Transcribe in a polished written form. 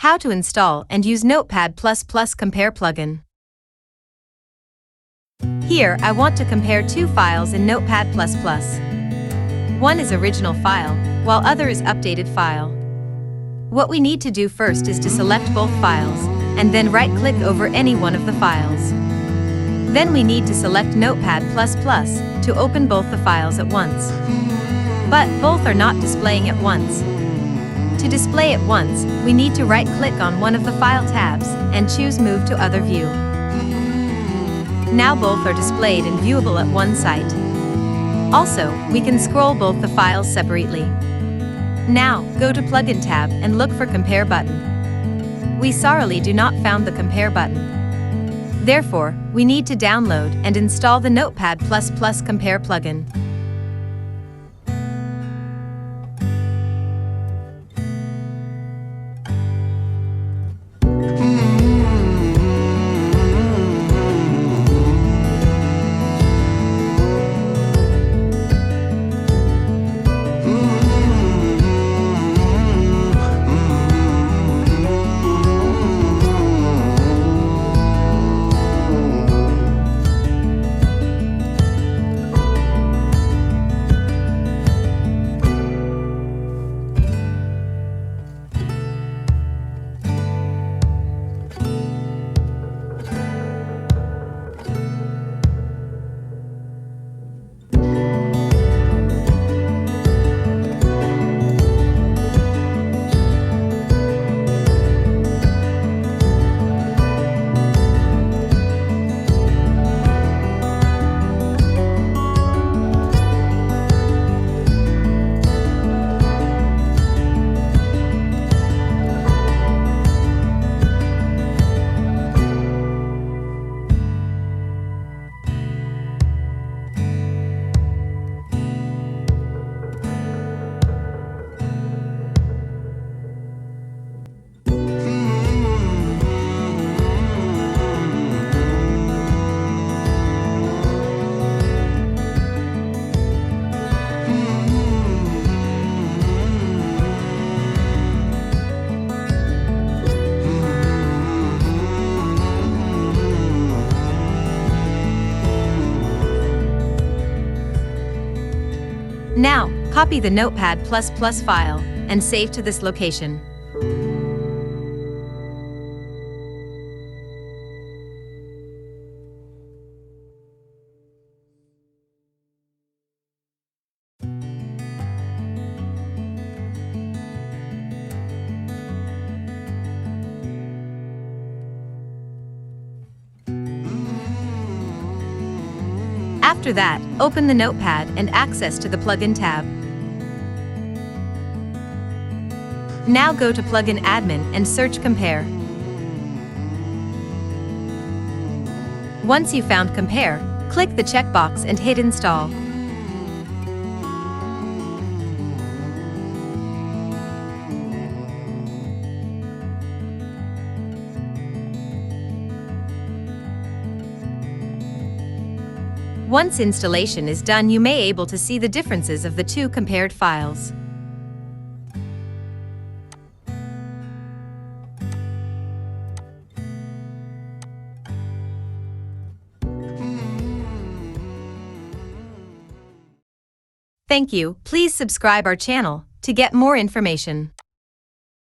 How to install and use Notepad++ Compare plugin. Here, I want to compare two files in Notepad++. One is original file, while other is updated file. What we need to do first is to select both files, and then right-click over any one of the files. Then we need to select Notepad++ to open both the files at once. But both are not displaying at once. To display at once, we need to right-click on one of the file tabs and choose Move to Other View. Now both are displayed and viewable at one site. Also, we can scroll both the files separately. Now, go to Plugin tab and look for Compare button. We sorely do not found the Compare button. Therefore, we need to download and install the Notepad++ Compare plugin. Now, copy the Notepad++ file and save to this location. After that, open the Notepad and access to the Plugin tab. Now go to Plugin Admin and search Compare. Once you found Compare, click the checkbox and hit Install. Once installation is done, you may able to see the differences of the two compared files. Thank you. Please subscribe our channel to get more information.